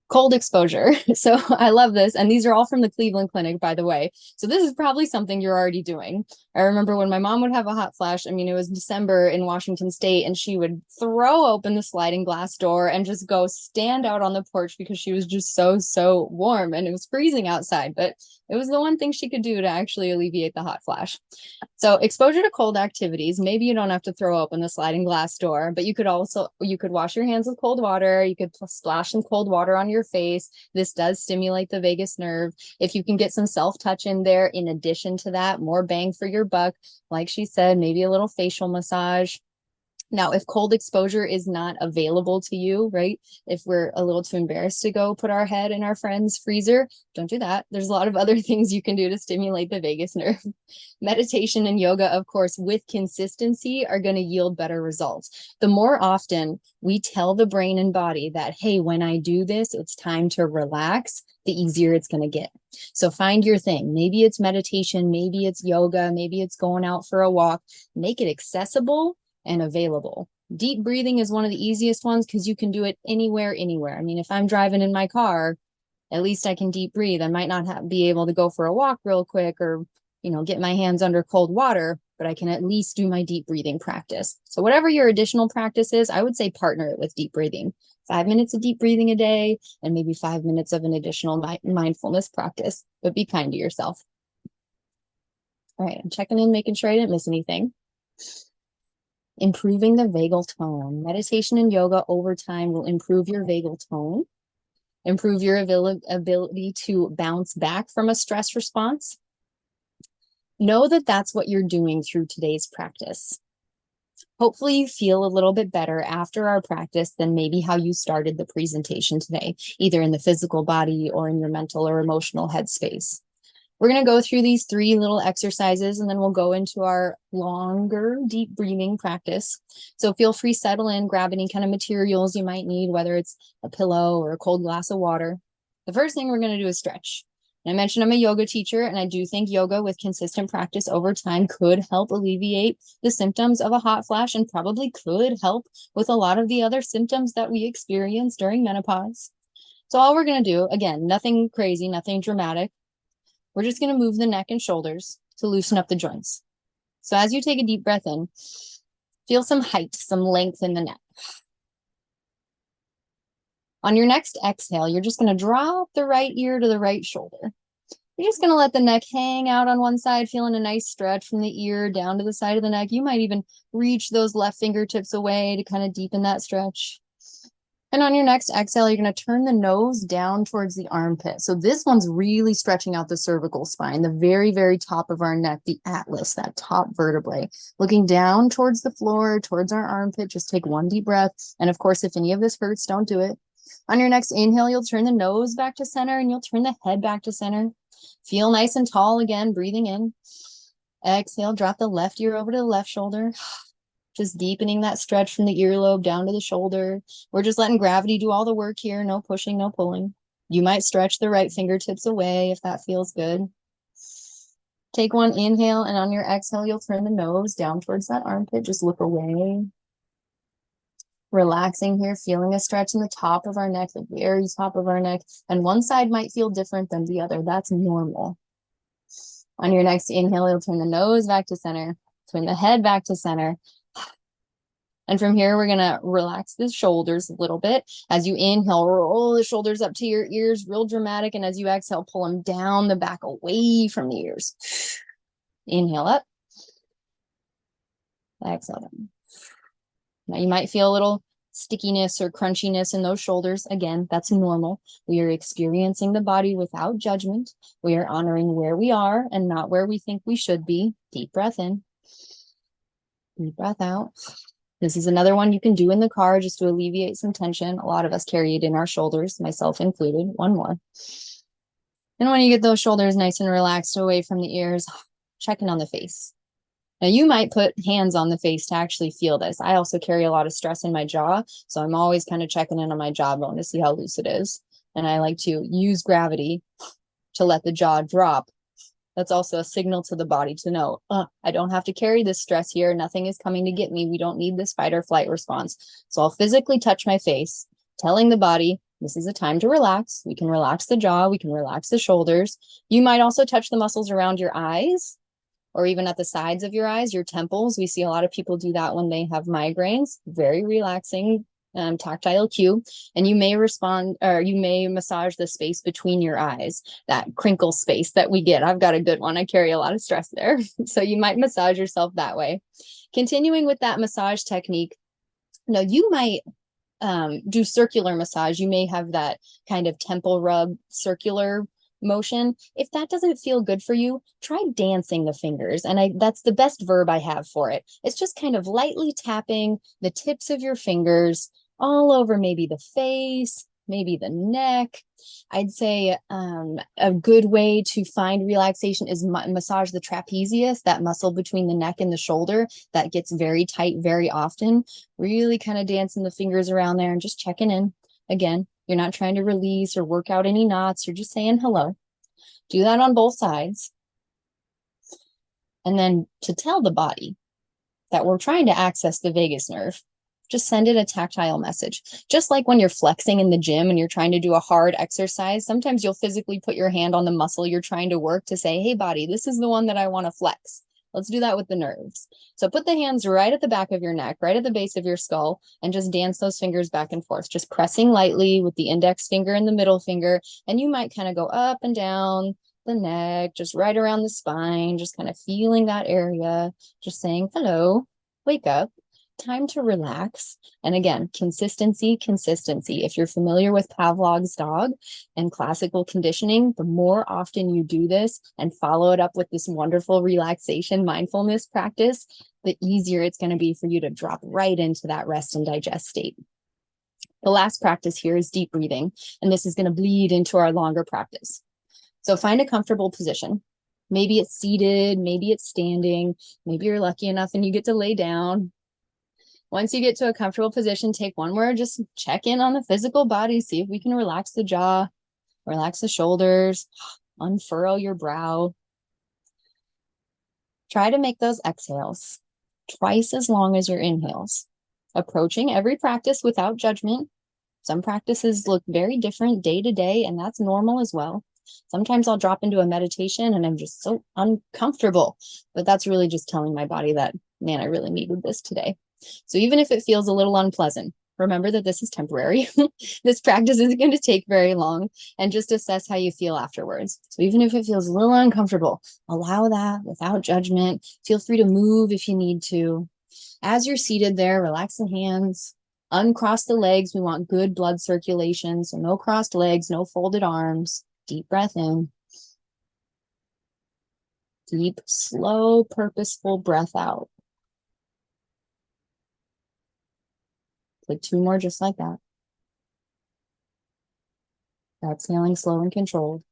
Cold exposure. So I love this. And these are all from the Cleveland Clinic, by the way. So this is probably something you're already doing. I remember when my mom would have a hot flash, I mean, it was December in Washington State, and she would throw open the sliding glass door and just go stand out on the porch because she was just so warm, and it was freezing outside. But it was the one thing she could do to actually alleviate the hot flash. So exposure to cold activities, maybe you don't have to throw open the sliding glass door, but you could wash your hands with cold water. You could splash some cold water on your face. This does stimulate the vagus nerve. If you can get some self-touch in there, in addition to that, more bang for your buck. Like she said, maybe a little facial massage. Now, if cold exposure is not available to you, right? If we're a little too embarrassed to go put our head in our friend's freezer, don't do that. There's a lot of other things you can do to stimulate the vagus nerve. Meditation and yoga, of course, with consistency are going to yield better results. The more often we tell the brain and body that, hey, when I do this, it's time to relax, the easier it's going to get. So find your thing. Maybe it's meditation, maybe it's yoga, maybe it's going out for a walk. Make it accessible and available. Deep breathing is one of the easiest ones because you can do it anywhere. I mean, if I'm driving in my car, at least I can deep breathe. I might not be able to go for a walk real quick or, get my hands under cold water, but I can at least do my deep breathing practice. So whatever your additional practice is, I would say partner it with deep breathing. 5 minutes of deep breathing a day and maybe 5 minutes of an additional mindfulness practice, but be kind to yourself. All right, I'm checking in, making sure I didn't miss anything. Improving the vagal tone. Meditation and yoga over time will improve your vagal tone, improve your ability to bounce back from a stress response. Know that that's what you're doing through today's practice. Hopefully you feel a little bit better after our practice than maybe how you started the presentation today, either in the physical body or in your mental or emotional headspace. We're going to go through these 3 little exercises, and then we'll go into our longer deep breathing practice. So feel free, settle in, grab any kind of materials you might need, whether it's a pillow or a cold glass of water. The first thing we're going to do is stretch. I mentioned I'm a yoga teacher, and I do think yoga with consistent practice over time could help alleviate the symptoms of a hot flash and probably could help with a lot of the other symptoms that we experience during menopause. So all we're going to do, again, nothing crazy, nothing dramatic. We're just going to move the neck and shoulders to loosen up the joints. So as you take a deep breath in, feel some height, some length in the neck. On your next exhale, you're just going to drop the right ear to the right shoulder. You're just going to let the neck hang out on one side, feeling a nice stretch from the ear down to the side of the neck. You might even reach those left fingertips away to kind of deepen that stretch. And on your next exhale, you're going to turn the nose down towards the armpit. So this one's really stretching out the cervical spine, the very, very top of our neck, the atlas, that top vertebrae. Looking down towards the floor, towards our armpit, just take one deep breath. And of course, if any of this hurts, don't do it. On your next inhale, you'll turn the nose back to center and you'll turn the head back to center. Feel nice and tall again, breathing in. Exhale, drop the left ear over to the left shoulder. Just deepening that stretch from the earlobe down to the shoulder. We're just letting gravity do all the work here. No pushing, no pulling. You might stretch the right fingertips away if that feels good. Take one inhale, and on your exhale, you'll turn the nose down towards that armpit. Just look away. Relaxing here, feeling a stretch in the top of our neck, the very top of our neck. And one side might feel different than the other. That's normal. On your next inhale, you'll turn the nose back to center, turn the head back to center. And from here, we're going to relax the shoulders a little bit. As you inhale, roll the shoulders up to your ears, real dramatic. And as you exhale, pull them down the back away from the ears. Inhale up. Exhale down. Now you might feel a little stickiness or crunchiness in those shoulders. Again, that's normal. We are experiencing the body without judgment. We are honoring where we are and not where we think we should be. Deep breath in. Deep breath out. This is another one you can do in the car just to alleviate some tension. A lot of us carry it in our shoulders, myself included. One more. And when you get those shoulders nice and relaxed away from the ears, check in on the face. Now, you might put hands on the face to actually feel this. I also carry a lot of stress in my jaw, so I'm always kind of checking in on my jawbone to see how loose it is. And I like to use gravity to let the jaw drop. That's also a signal to the body to know, I don't have to carry this stress here. Nothing is coming to get me. We don't need this fight or flight response. So I'll physically touch my face, telling the body, this is a time to relax. We can relax the jaw. We can relax the shoulders. You might also touch the muscles around your eyes, or even at the sides of your eyes, your temples. We see a lot of people do that when they have migraines. Very relaxing, tactile cue. And you may respond, or you may massage the space between your eyes, that crinkle space that we get. I've got a good one. I carry a lot of stress there. So you might massage yourself that way. Continuing with that massage technique, now you might do circular massage. You may have that kind of temple rub circular motion. If that doesn't feel good for you, try dancing the fingers. And that's the best verb I have for it. It's just kind of lightly tapping the tips of your fingers all over maybe the face, maybe the neck. I'd say a good way to find relaxation is massage the trapezius, that muscle between the neck and the shoulder that gets very tight very often. Really kind of dancing the fingers around there and just checking in. Again, you're not trying to release or work out any knots. You're just saying hello. Do that on both sides. And then to tell the body that we're trying to access the vagus nerve, just send it a tactile message. Just like when you're flexing in the gym and you're trying to do a hard exercise, sometimes you'll physically put your hand on the muscle you're trying to work to say, hey, body, this is the one that I want to flex. Let's do that with the nerves. So put the hands right at the back of your neck, right at the base of your skull, and just dance those fingers back and forth, just pressing lightly with the index finger and the middle finger. And you might kind of go up and down the neck, just right around the spine, just kind of feeling that area, just saying, hello, wake up. Time to relax. And again, consistency. If you're familiar with Pavlov's dog and classical conditioning, the more often you do this and follow it up with this wonderful relaxation mindfulness practice, the easier it's going to be for you to drop right into that rest and digest state. The last practice here is deep breathing, and this is going to bleed into our longer practice. So find a comfortable position. Maybe it's seated, maybe it's standing, maybe you're lucky enough and you get to lay down. Once you get to a comfortable position, take one more, just check in on the physical body, see if we can relax the jaw, relax the shoulders, unfurrow your brow. Try to make those exhales twice as long as your inhales, approaching every practice without judgment. Some practices look very different day to day, and that's normal as well. Sometimes I'll drop into a meditation and I'm just so uncomfortable, but that's really just telling my body that, man, I really needed this today. So even if it feels a little unpleasant, remember that this is temporary. This practice isn't going to take very long, and just assess how you feel afterwards. So even if it feels a little uncomfortable, allow that without judgment. Feel free to move if you need to. As you're seated there, relax the hands, uncross the legs. We want good blood circulation, so no crossed legs, no folded arms. Deep breath in. Deep, slow, purposeful breath out. Take 2 more just like that. Exhaling slow and controlled.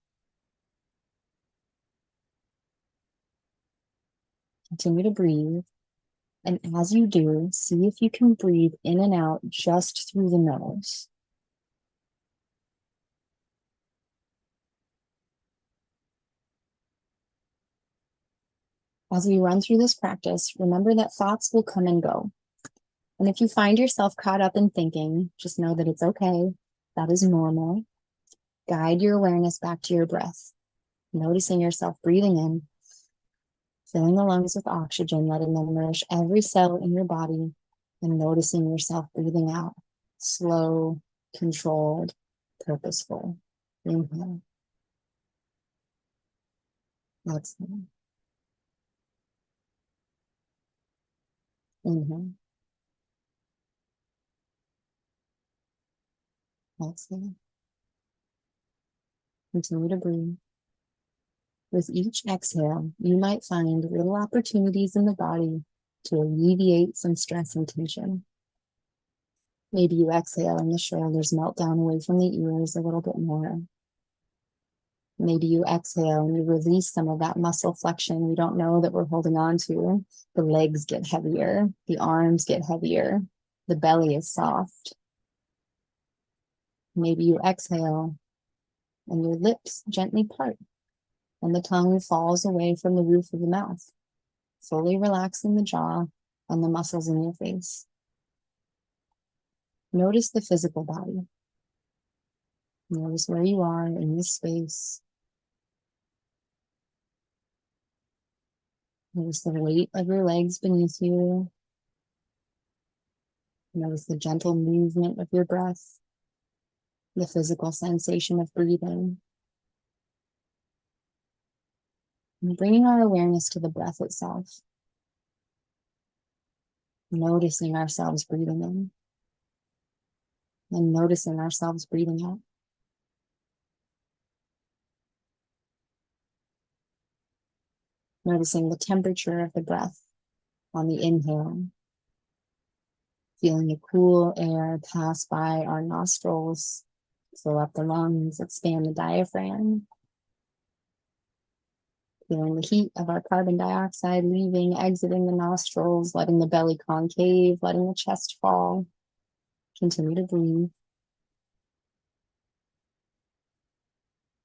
Continue to breathe. And as you do, see if you can breathe in and out just through the nose. As we run through this practice, remember that thoughts will come and go. And if you find yourself caught up in thinking, just know that it's okay. That is normal. Guide your awareness back to your breath, noticing yourself breathing in, filling the lungs with oxygen, letting them nourish every cell in your body, and noticing yourself breathing out. Slow, controlled, purposeful. Inhale. Exhale. Inhale. Exhale. Continue to breathe. With each exhale, you might find little opportunities in the body to alleviate some stress and tension. Maybe you exhale and the shoulders melt down away from the ears a little bit more. Maybe you exhale and you release some of that muscle flexion we don't know that we're holding on to. The legs get heavier, the arms get heavier, the belly is soft. Maybe you exhale and your lips gently part and the tongue falls away from the roof of the mouth, fully relaxing the jaw and the muscles in your face. Notice the physical body. Notice where you are in this space. Notice the weight of your legs beneath you. Notice the gentle movement of your breath, the physical sensation of breathing. And bringing our awareness to the breath itself. Noticing ourselves breathing in. And noticing ourselves breathing out. Noticing the temperature of the breath on the inhale. Feeling the cool air pass by our nostrils, fill up the lungs, expand the diaphragm. Feeling the heat of our carbon dioxide leaving, exiting the nostrils, letting the belly concave, letting the chest fall. Continue to breathe.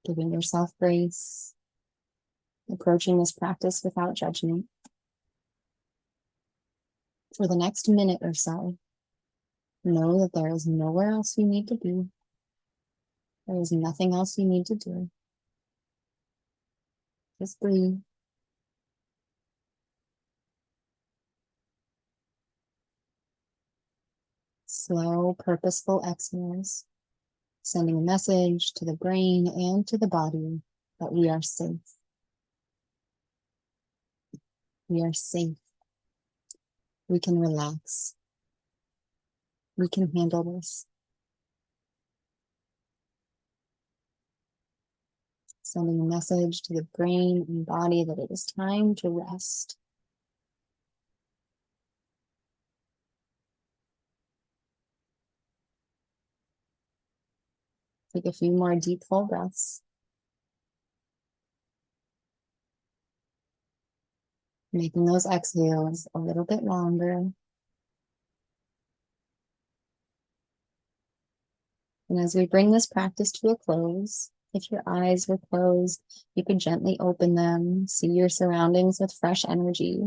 Giving yourself grace. Approaching this practice without judgment. For the next minute or so, know that there is nowhere else you need to be. There is nothing else you need to do. Just breathe. Slow, purposeful exhales, sending a message to the brain and to the body that we are safe. We are safe. We can relax. We can handle this. Sending a message to the brain and body that it is time to rest. Take a few more deep, full breaths. Making those exhales a little bit longer. And as we bring this practice to a close, If your eyes were closed, you could gently open them, see your surroundings with fresh energy.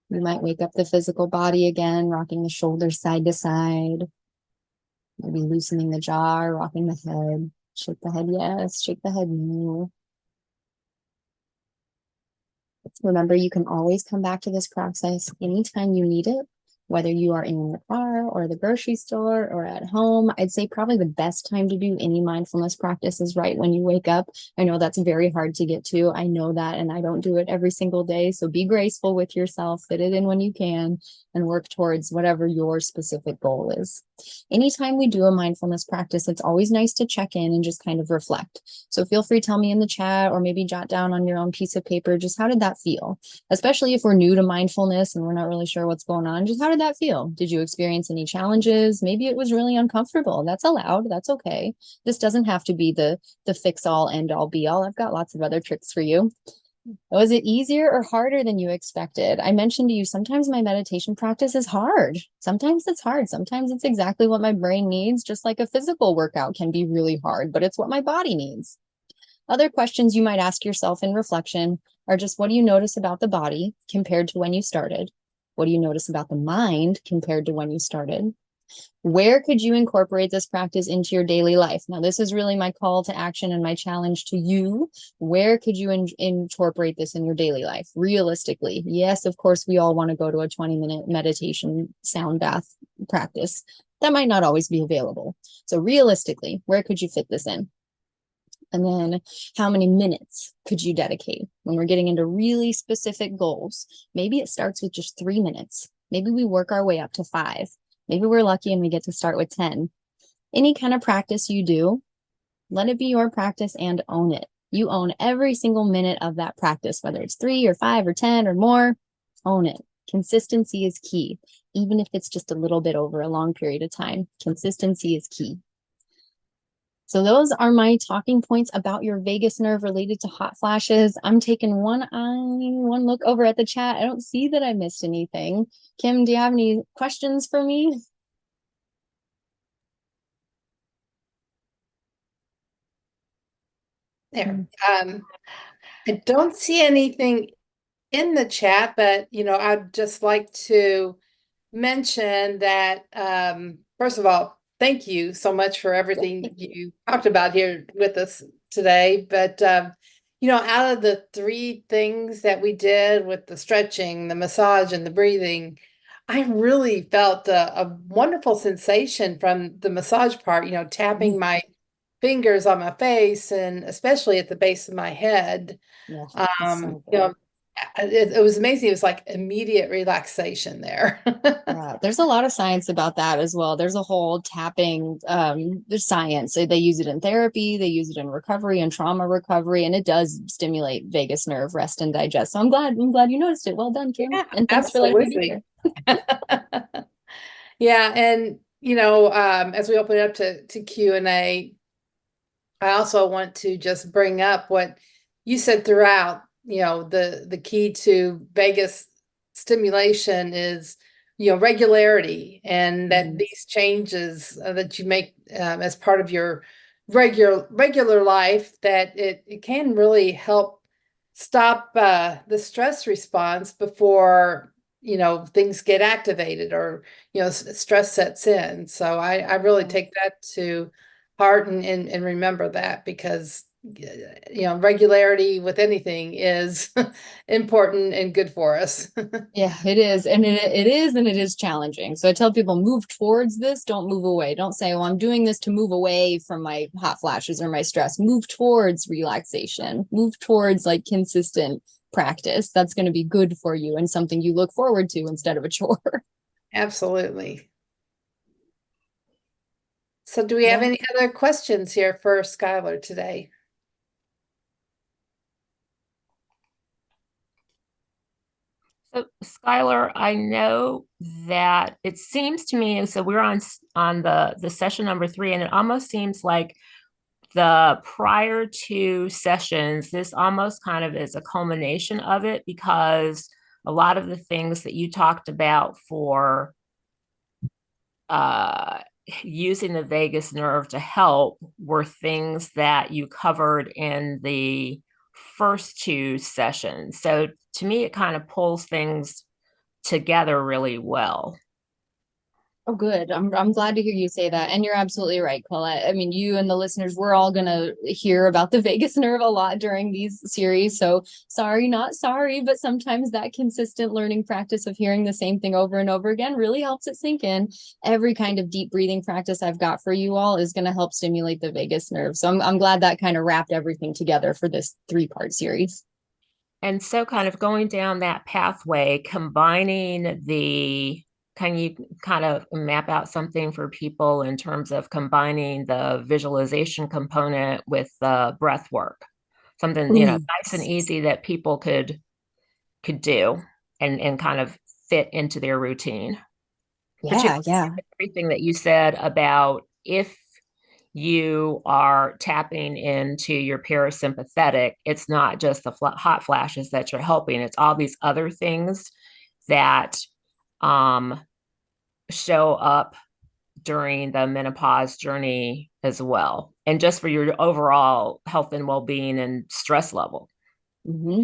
You might wake up the physical body again, rocking the shoulders side to side, maybe loosening the jaw, rocking the head. Shake the head yes, shake the head no. Remember, you can always come back to this process anytime you need it, whether you are in the car or the grocery store or at home. I'd say probably the best time to do any mindfulness practice is right when you wake up. I know that's very hard to get to. I know that, and I don't do it every single day. So be graceful with yourself, fit it in when you can, and work towards whatever your specific goal is. Anytime we do a mindfulness practice, it's always nice to check in and just kind of reflect. So feel free to tell me in the chat or maybe jot down on your own piece of paper, just how did that feel? Especially if we're new to mindfulness and we're not really sure what's going on, just how did that feel? Did you experience any challenges? Maybe it was really uncomfortable. That's allowed. That's okay. This doesn't have to be the fix all end all be all. I've got lots of other tricks for you. Was it easier or harder than you expected? I mentioned to you, sometimes my meditation practice is hard. Sometimes it's hard. Sometimes it's exactly what my brain needs, just like a physical workout can be really hard, but it's what my body needs. Other questions you might ask yourself in reflection are just, what do you notice about the body compared to when you started? What do you notice about the mind compared to when you started? Where could you incorporate this practice into your daily life? Now, this is really my call to action and my challenge to you. Where could you incorporate this in your daily life? Realistically, yes, of course, we all want to go to a 20-minute meditation sound bath practice. That might not always be available. So realistically, where could you fit this in? And then how many minutes could you dedicate? When we're getting into really specific goals, maybe it starts with just 3 minutes. Maybe we work our way up to 5. Maybe we're lucky and we get to start with 10. Any kind of practice you do, let it be your practice and own it. You own every single minute of that practice, whether it's 3 or 5 or 10 or more, own it. Consistency is key, even if it's just a little bit over a long period of time. Consistency is key. So those are my talking points about your vagus nerve related to hot flashes. I'm taking one look over at the chat. I don't see that I missed anything. Kim, do you have any questions for me? There. I don't see anything in the chat, but I'd just like to mention that first of all, thank you so much for everything you talked about here with us today. But out of the 3 things that we did with the stretching, the massage, and the breathing, I really felt a wonderful sensation from the massage part, tapping my fingers on my face and especially at the base of my head. Yeah, It was amazing. It was like immediate relaxation there. yeah, there's a lot of science about that as well. There's a whole tapping, there's science. They use it in therapy, they use it in recovery and trauma recovery, and it does stimulate vagus nerve rest and digest. So I'm glad you noticed it. Well done, Kim. Yeah, And thanks for letting me be here. Yeah, and as we open it up to Q&A, I also want to just bring up what you said throughout. The key to vagus stimulation is regularity, and that these changes that you make as part of your regular life, that it can really help stop the stress response before things get activated or stress sets in. So I really take that to heart and remember that, because regularity with anything is important and good for us. Yeah, it is. And it is challenging. So I tell people, move towards this, don't move away. Don't say, well, I'm doing this to move away from my hot flashes or my stress. Move towards relaxation, move towards like consistent practice. That's going to be good for you and something you look forward to instead of a chore. Absolutely. So do we have any other questions here for Skylar today? So, Skylar, I know that it seems to me, so we're on the session number 3, and it almost seems like the prior 2 sessions, this almost kind of is a culmination of it, because a lot of the things that you talked about for using the vagus nerve to help were things that you covered in the first two sessions. So to me, it kind of pulls things together really well. Oh, good. I'm glad to hear you say that. And you're absolutely right, Colette. I mean, you and the listeners, we're all gonna hear about the vagus nerve a lot during these series. So sorry, not sorry, but sometimes that consistent learning practice of hearing the same thing over and over again really helps it sink in. Every kind of deep breathing practice I've got for you all is gonna help stimulate the vagus nerve. So I'm glad that kind of wrapped everything together for this 3-part series. And so kind of going down that pathway, combining the, can you kind of map out something for people in terms of combining the visualization component with the breath work? Something, nice and easy that people could do and kind of fit into their routine. Yeah. Everything that you said about if you are tapping into your parasympathetic, it's not just the hot flashes that you're helping, it's all these other things that show up during the menopause journey as well, and just for your overall health and well-being and stress level. Mm-hmm.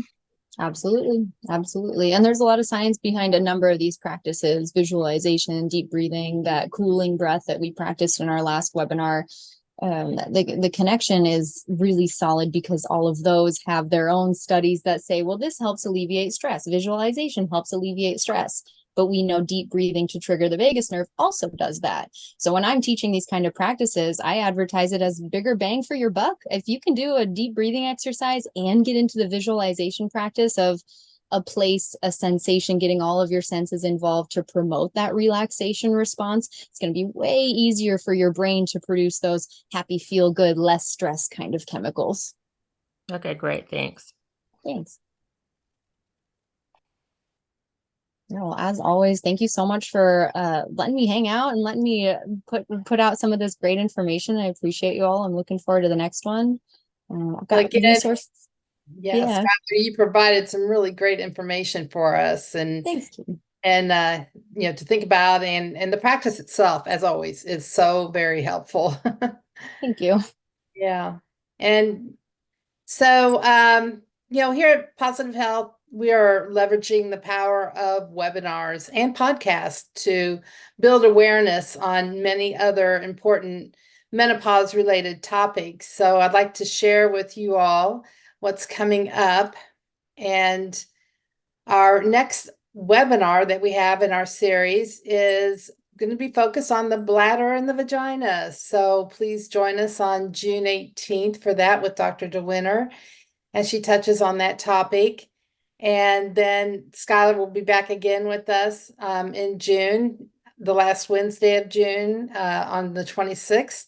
Absolutely. And there's a lot of science behind a number of these practices: visualization, deep breathing, that cooling breath that we practiced in our last webinar. The connection is really solid because all of those have their own studies that say, well, this helps alleviate stress. Visualization helps alleviate stress. But we know deep breathing to trigger the vagus nerve also does that. So when I'm teaching these kind of practices, I advertise it as bigger bang for your buck. If you can do a deep breathing exercise and get into the visualization practice of a place, a sensation, getting all of your senses involved to promote that relaxation response, it's going to be way easier for your brain to produce those happy, feel good, less stress kind of chemicals. Okay, great. Thanks. No, as always, thank you so much for letting me hang out and letting me put out some of this great information. I appreciate you all. I'm looking forward to the next one. I've got resources. Yeah. Skylar, you provided some really great information for us, and thanks, Kim. And to think about, and the practice itself, as always, is so very helpful. Thank you. Yeah. And so here at Positive Health, we are leveraging the power of webinars and podcasts to build awareness on many other important menopause related topics. So I'd like to share with you all what's coming up. And our next webinar that we have in our series is going to be focused on the bladder and the vagina. So please join us on June 18th for that with Dr. DeWinter, as she touches on that topic. And then Skylar will be back again with us in June, the last Wednesday of June, on the 26th.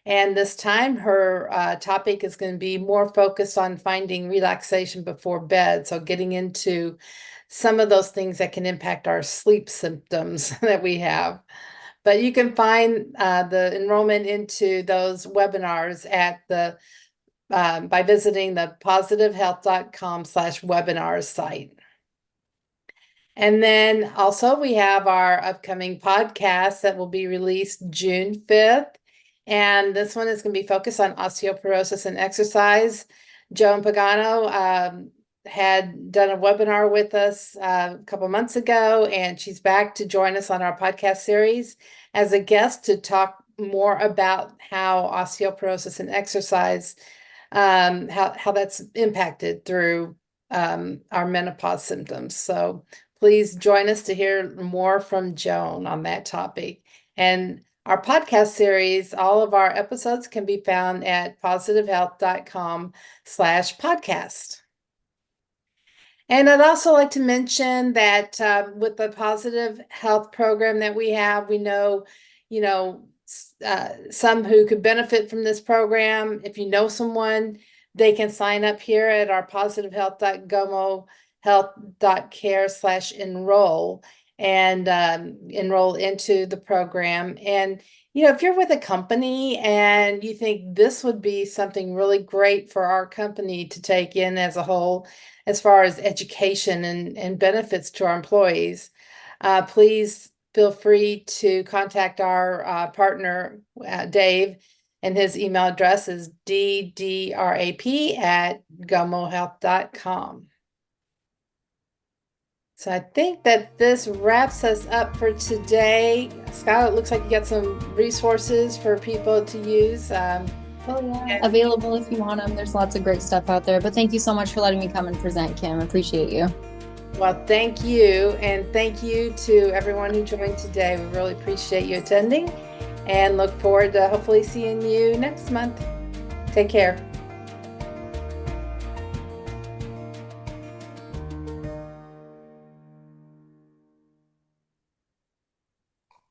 And this time her topic is going to be more focused on finding relaxation before bed. So getting into some of those things that can impact our sleep symptoms that we have. But you can find the enrollment into those webinars at the by visiting the positivehealth.com/webinars site. And then also we have our upcoming podcast that will be released June 5th. And this one is going to be focused on osteoporosis and exercise. Joan Pagano had done a webinar with us a couple months ago, and she's back to join us on our podcast series as a guest to talk more about how osteoporosis and exercise, how that's impacted through our menopause symptoms. So please join us to hear more from Joan on that topic. And our podcast series, all of our episodes can be found at positivehealth.com/podcast. And I'd also like to mention that with the Positive Health program that we have, we know, some who could benefit from this program. If you know someone, they can sign up here at our positivehealth.gomohealth.care/enroll and enroll into the program. And, if you're with a company and you think this would be something really great for our company to take in as a whole, as far as education and benefits to our employees, please feel free to contact our partner, Dave, and his email address is ddrap@gomohealth.com. So I think that this wraps us up for today. Skylar, it looks like you got some resources for people to use. Available if you want them. There's lots of great stuff out there. But thank you so much for letting me come and present, Kim. Appreciate you. Well, thank you. And thank you to everyone who joined today. We really appreciate you attending and look forward to hopefully seeing you next month. Take care.